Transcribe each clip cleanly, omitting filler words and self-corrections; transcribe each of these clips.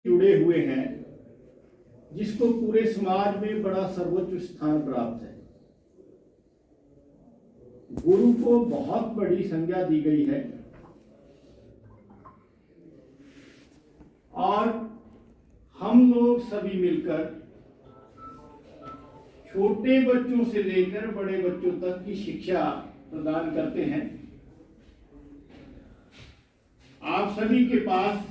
जुड़े हुए हैं, जिसको पूरे समाज में बड़ा सर्वोच्च स्थान प्राप्त है। गुरु को बहुत बड़ी संज्ञा दी गई है और हम लोग सभी मिलकर छोटे बच्चों से लेकर बड़े बच्चों तक की शिक्षा प्रदान करते हैं। आप सभी के पास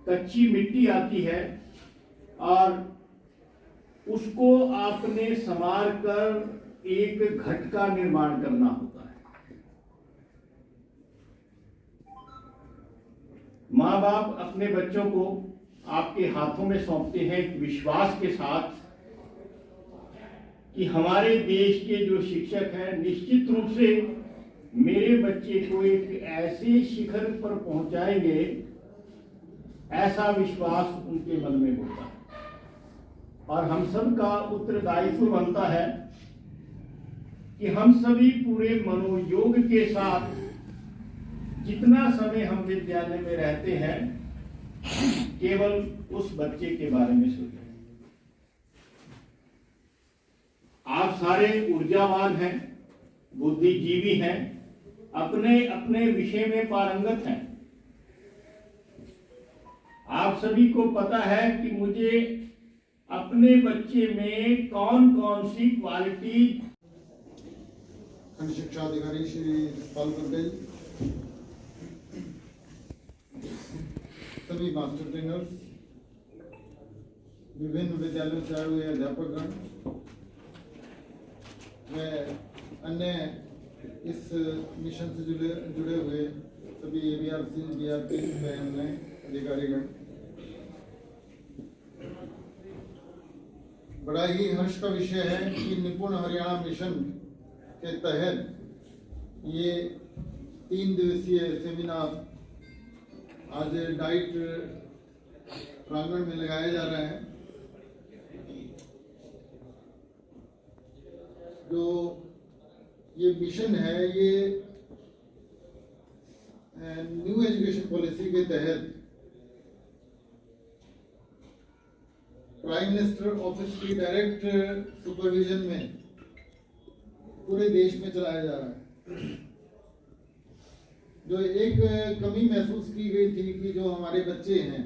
कच्ची मिट्टी आती है और उसको आपने संवार कर एक घट का निर्माण करना होता है। माँ बाप अपने बच्चों को आपके हाथों में सौंपते हैं एक विश्वास के साथ कि हमारे देश के जो शिक्षक हैं निश्चित रूप से मेरे बच्चे को एक ऐसे शिखर पर पहुंचाएंगे, ऐसा विश्वास उनके मन में होता है। और हम सब का उत्तरदायित्व बनता है कि हम सभी पूरे मनोयोग के साथ जितना समय हम विद्यालय में रहते हैं केवल उस बच्चे के बारे में सोचें। आप सारे ऊर्जावान हैं, बुद्धिजीवी हैं, अपने अपने विषय में पारंगत हैं। आप सभी को पता है कि मुझे अपने बच्चे में कौन कौन सी क्वालिटी। खंड शिक्षा अधिकारी श्री पाल गुर्गई, सभी मास्टर ट्रेनर्स, विभिन्न विद्यालयों से आए हुए अध्यापकगण व अन्य इस मिशन से जुड़े हुए सभी ABRC, BRP व अन्य अधिकारीगण, बड़ा ही हर्ष का विषय है कि निपुण हरियाणा मिशन के तहत ये 3 दिवसीय सेमिनार आज डाइट प्रांगण में लगाया जा रहा है। जो ये मिशन है ये न्यू एजुकेशन पॉलिसी के तहत प्राइम मिनिस्टर ऑफिस की डायरेक्ट सुपरविजन में पूरे देश में चलाया जा रहा है। जो एक कमी महसूस की गई थी कि जो हमारे बच्चे हैं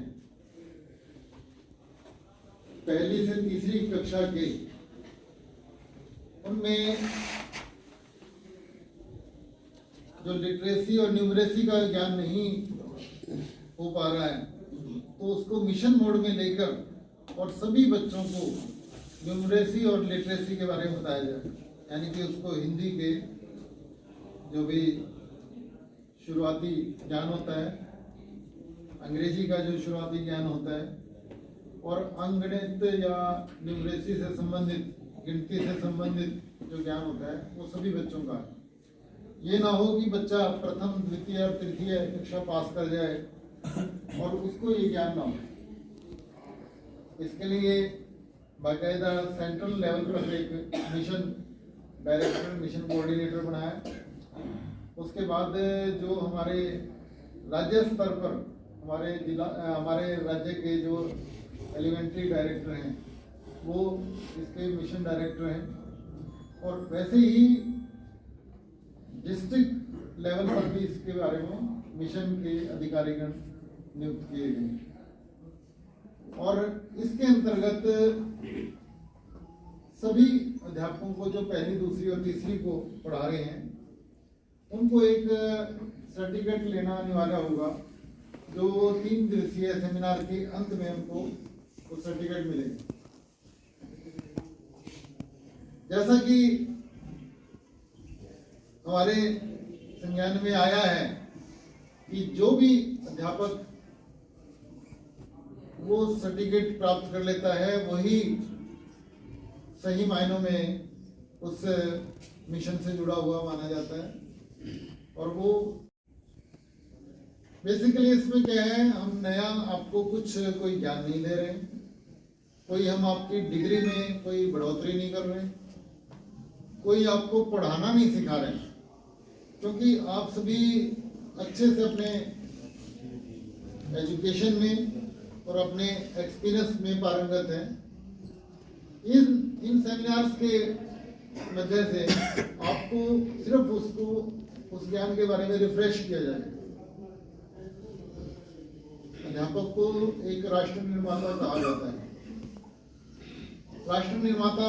पहली से तीसरी कक्षा के, उनमें जो लिटरेसी और न्यूमरेसी का ज्ञान नहीं हो पा रहा है, तो उसको मिशन मोड में लेकर और सभी बच्चों को न्यूमरेसी और लिटरेसी के बारे में बताया जाए। यानी कि उसको हिंदी के जो भी शुरुआती ज्ञान होता है, अंग्रेजी का जो शुरुआती ज्ञान होता है, और अंकगणित या न्यूमरेसी से संबंधित, गिनती से संबंधित जो ज्ञान होता है वो सभी बच्चों का है। ये ना हो कि बच्चा प्रथम, द्वितीय और तृतीय कक्षा पास कर जाए और उसको ये ज्ञान ना हो। इसके लिए बाकायदा सेंट्रल लेवल पर एक मिशन डायरेक्टर, मिशन कोऑर्डिनेटर बनाया। उसके बाद जो हमारे राज्य स्तर पर हमारे राज्य के जो एलिमेंट्री डायरेक्टर हैं वो इसके मिशन डायरेक्टर हैं, और वैसे ही डिस्ट्रिक्ट लेवल पर भी इसके बारे में मिशन के अधिकारीगण नियुक्त किए गए। और इसके अंतर्गत सभी अध्यापकों को जो पहली, दूसरी और तीसरी को पढ़ा रहे हैं उनको एक सर्टिफिकेट लेना अनिवार्य होगा, जो 3 दिवसीय सेमिनार के अंत में उनको वो सर्टिफिकेट मिलेगा। जैसा कि हमारे संज्ञान में आया है कि जो भी अध्यापक वो सर्टिफिकेट प्राप्त कर लेता है वही सही मायनों में उस मिशन से जुड़ा हुआ माना जाता है। और वो बेसिकली इसमें क्या है, हम नया आपको कुछ कोई ज्ञान नहीं दे रहे, कोई हम आपकी डिग्री में कोई बढ़ोतरी नहीं कर रहे, कोई आपको पढ़ाना नहीं सिखा रहे, क्योंकि आप सभी अच्छे से अपने एजुकेशन में और अपने एक्सपीरियंस में पारंगत हैं। इन सेमिनार्स के वजह से आपको सिर्फ उसको उस ज्ञान के बारे में रिफ्रेश किया जाए। अध्यापक को एक राष्ट्र निर्माता कहा जाता है। राष्ट्र निर्माता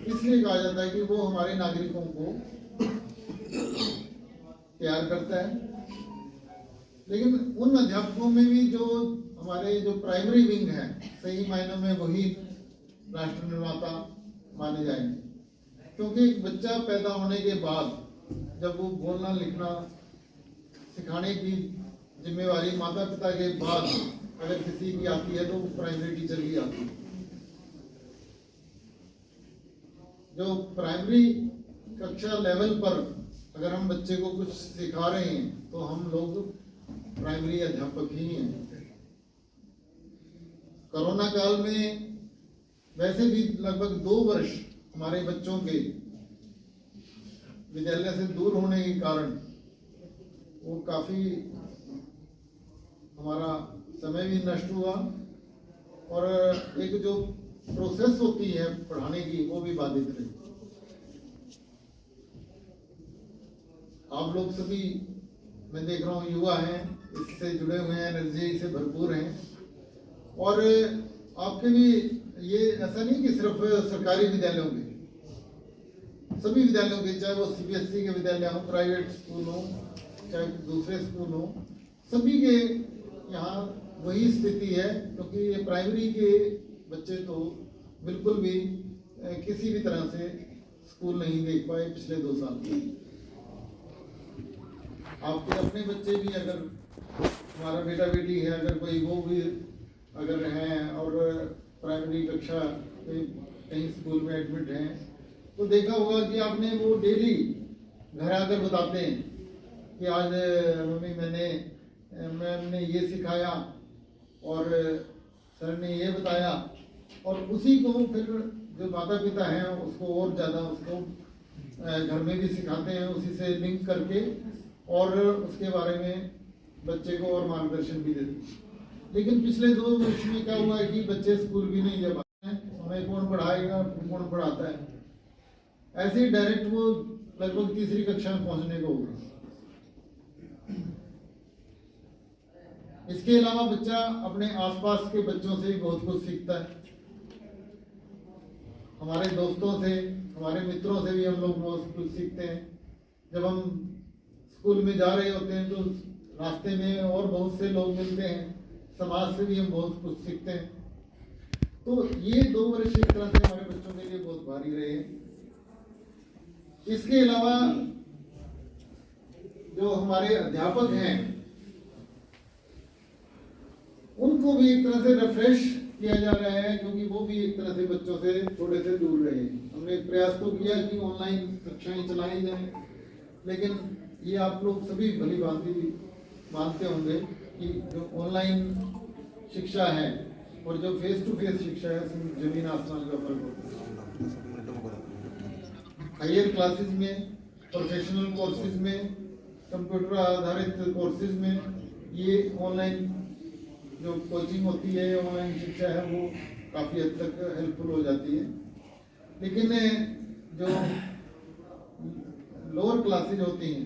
इसलिए कहा जाता है कि वो हमारे नागरिकों को तैयार करता है। लेकिन उन अध्यापकों में भी जो हमारे जो प्राइमरी विंग है, सही मायनों में वही राष्ट्र निर्माता माने जाएंगे। क्योंकि एक बच्चा पैदा होने के बाद जब वो बोलना लिखना सिखाने की जिम्मेवारी माता पिता के बाद अगर किसी की आती है तो वो प्राइमरी टीचर की आती है। जो प्राइमरी कक्षा लेवल पर अगर हम बच्चे को कुछ सिखा रहे हैं तो हम लोग प्राइमरी अध्यापक ही हैं। कोरोना काल में वैसे भी लगभग 2 वर्ष हमारे बच्चों के विद्यालय से दूर होने के कारण वो काफी हमारा समय भी नष्ट हुआ और एक जो प्रोसेस होती है पढ़ाने की वो भी बाधित रही। आप लोग सभी मैं देख रहा हूँ युवा हैं, इससे जुड़े हुए हैं, एनर्जी से भरपूर हैं और आपके भी ये ऐसा नहीं कि सिर्फ सरकारी विद्यालयों के, सभी विद्यालयों के, चाहे वो सीबीएसई के विद्यालय हो, प्राइवेट स्कूल हो, चाहे दूसरे स्कूल हो, सभी के यहाँ वही स्थिति है। क्योंकि ये प्राइमरी के बच्चे तो बिल्कुल भी किसी भी तरह से स्कूल नहीं देख पाए पिछले 2 साल में। आपके अपने बच्चे भी अगर हमारा बेटा बेटी है, अगर कोई वो भी अगर हैं और प्राइमरी कक्षा कहीं स्कूल में एडमिट हैं तो देखा होगा कि आपने वो डेली घर आकर बताते हैं कि आज मम्मी मैम ने ये सिखाया और सर ने ये बताया, और उसी को फिर जो माता पिता हैं उसको और ज़्यादा उसको घर में भी सिखाते हैं, उसी से लिंक करके और उसके बारे में बच्चे को और मार्गदर्शन भी देते हैं। लेकिन पिछले 2 वर्ष में क्या हुआ है कि बच्चे स्कूल भी नहीं जा पाते हैं, हमें कौन पढ़ाएगा, कौन पढ़ाता है, ऐसे ही डायरेक्ट वो लगभग 3री कक्षा में पहुंचने को होगा। इसके अलावा बच्चा अपने आसपास के बच्चों से भी बहुत कुछ सीखता है। हमारे दोस्तों से, हमारे मित्रों से भी हम लोग बहुत कुछ सीखते हैं। जब हम स्कूल में जा रहे होते हैं तो रास्ते में और बहुत से लोग मिलते हैं, समाज से भी हम बहुत कुछ सीखते हैं। तो ये 2 वर्ष एक तरह से हमारे बच्चों के लिए बहुत भारी रहे हैं। इसके अलावा जो हमारे अध्यापक हैं उनको भी एक तरह से रिफ्रेश किया जा रहा है, क्योंकि वो भी एक तरह से बच्चों से थोड़े से दूर रहे। हमने प्रयास तो किया कि ऑनलाइन कक्षाएं चलाई जाएं, लेकिन ये आप लोग सभी भली भांति मानते होंगे कि जो ऑनलाइन शिक्षा है और जो फेस टू फेस शिक्षा है उसमें जमीन आसमान का फर्क होता है। हायर क्लासेस में, प्रोफेशनल कोर्सेज में, कंप्यूटर आधारित कोर्सेज में ये ऑनलाइन जो कोचिंग होती है, ऑनलाइन शिक्षा है, वो काफ़ी हद तक हेल्पफुल हो जाती है। लेकिन जो लोअर क्लासेज होती हैं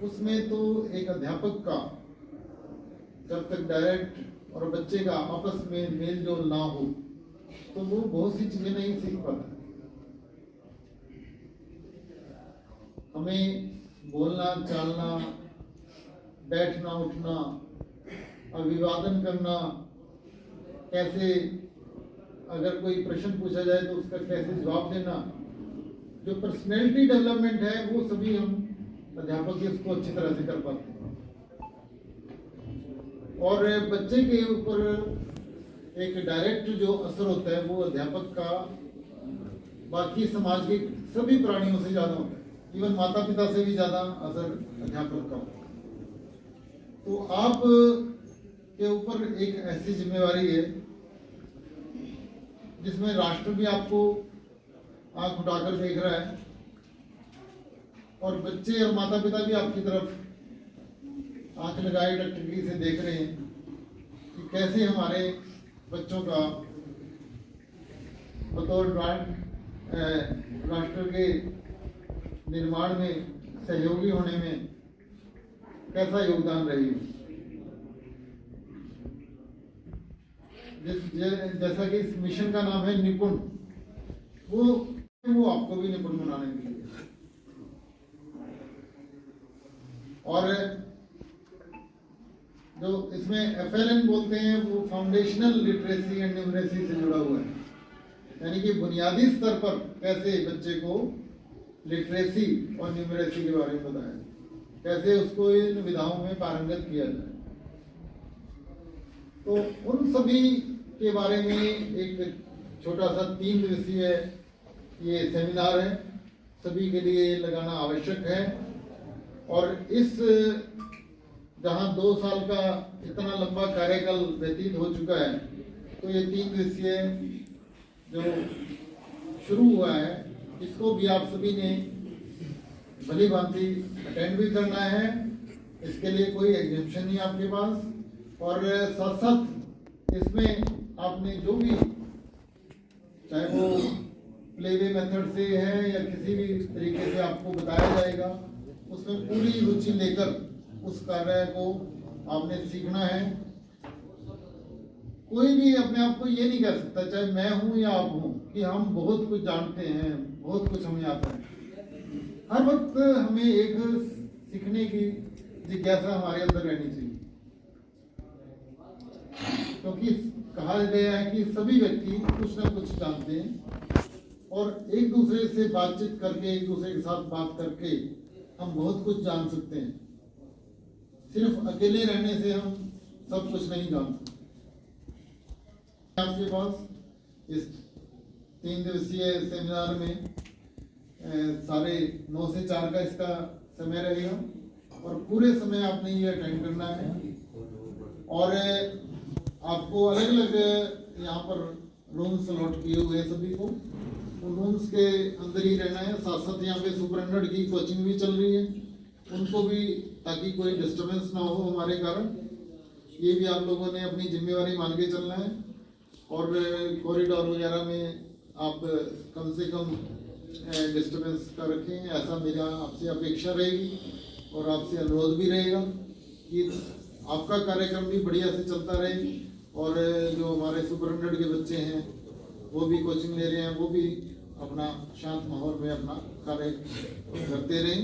उसमें तो एक अध्यापक का जब तक डायरेक्ट और बच्चे का आपस में मेल जोल ना हो तो वो बहुत सी चीजें नहीं सीख पाता। हमें बोलना चालना, बैठना उठना, अभिवादन करना, कैसे अगर कोई प्रश्न पूछा जाए तो उसका कैसे जवाब देना, जो पर्सनैलिटी डेवलपमेंट है वो सभी हम अध्यापक ही उसको अच्छी तरह से कर पाते हैं। और बच्चे के ऊपर एक डायरेक्ट जो असर होता है वो अध्यापक का बाकी समाज के सभी प्राणियों से ज्यादा होता है, इवन माता पिता से भी ज्यादा असर अध्यापक का होता है। तो आप के ऊपर एक ऐसी जिम्मेवारी है जिसमें राष्ट्र भी आपको आंख उठाकर देख रहा है और बच्चे और माता पिता भी आपकी तरफ आंख लगाए डटकी से देख रहे हैं कैसे हमारे बच्चों का बतौर राष्ट्र के निर्माण में सहयोगी होने में कैसा योगदान रही। जैसा कि इस मिशन का नाम है निपुण, वो आपको भी निपुण बनाने के लिए। और जो इसमें FLN बोलते हैं वो फाउंडेशनल लिटरेसी एंड न्यूमरेसी से जुड़ा हुआ है, यानी कि बुनियादी स्तर पर कैसे बच्चे को लिटरेसी और न्यूमरेसी के बारे में बताया, कैसे उसको इन विधाओं में पारंगत किया जाए। तो उन सभी के बारे में एक छोटा सा 3 दिवसीय ये सेमिनार है, सभी के लिए लगाना आवश्यक है। और इस जहां 2 साल का इतना लंबा कार्यकाल व्यतीत हो चुका है, तो ये 3 दिवसीय जो शुरू हुआ है, इसको भी आप सभी ने भली भांति अटेंड भी करना है। इसके लिए कोई एग्जामिशन नहीं आपके पास। और साथ साथ इसमें आपने जो भी, चाहे वो प्लेवे मेथड से है या किसी भी तरीके से आपको बताया जाएगा, उसमें पूरी रुचि लेकर उस कार्य को आपने सीखना है। कोई भी अपने आप को ये नहीं कह सकता, चाहे मैं हूं या आप हूं, कि हम बहुत कुछ जानते हैं, बहुत कुछ हमें आता है। हर वक्त हमें एक सीखने की जिज्ञासा हमारे अंदर रहनी चाहिए, क्योंकि कहा गया है कि सभी व्यक्ति कुछ ना कुछ जानते हैं और एक दूसरे से बातचीत करके, एक दूसरे के साथ बात करके हम बहुत कुछ जान सकते हैं। सिर्फ अकेले रहने से हम सब कुछ नहीं जान सकते। आपके पास इस 3 दिवसीय सेमिनार में साढ़े 9 से 4 का इसका समय रहेगा और पूरे समय आपने ये अटेंड करना है। और आपको अलग अलग यहाँ पर रूम्स अलॉट किए हुए हैं सभी को, उन रूम्स के अंदर ही रहना है। साथ साथ यहाँ पे सुपरिटेंडेंट की कोचिंग भी चल रही है, उनको भी, ताकि कोई डिस्टर्बेंस ना हो हमारे कारण, ये भी आप लोगों ने अपनी जिम्मेवारी मान के चलना है। और कॉरिडोर वगैरह में आप कम से कम डिस्टर्बेंस का रखें, ऐसा मेरा आपसे अपेक्षा रहेगी और आपसे अनुरोध भी रहेगा कि आपका कार्यक्रम भी बढ़िया से चलता रहे। और जो हमारे सुपरिटेंडेंट के बच्चे हैं वो भी कोचिंग ले रहे हैं, वो भी अपना शांत माहौल में अपना कार्य करते रहें।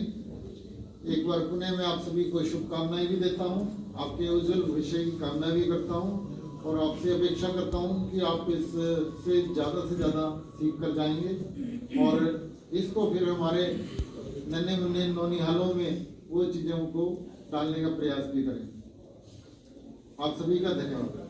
एक बार पुनः मैं आप सभी को शुभकामनाएं भी देता हूं, आपके उज्जवल भविष्य की कामना भी करता हूं और आपसे अपेक्षा करता हूं कि आप इससे ज़्यादा से ज़्यादा सीख कर जाएंगे और इसको फिर हमारे नन्हे मुन्ने नौनिहालों में वो चीज़ों को डालने का प्रयास भी करें। आप सभी का धन्यवाद।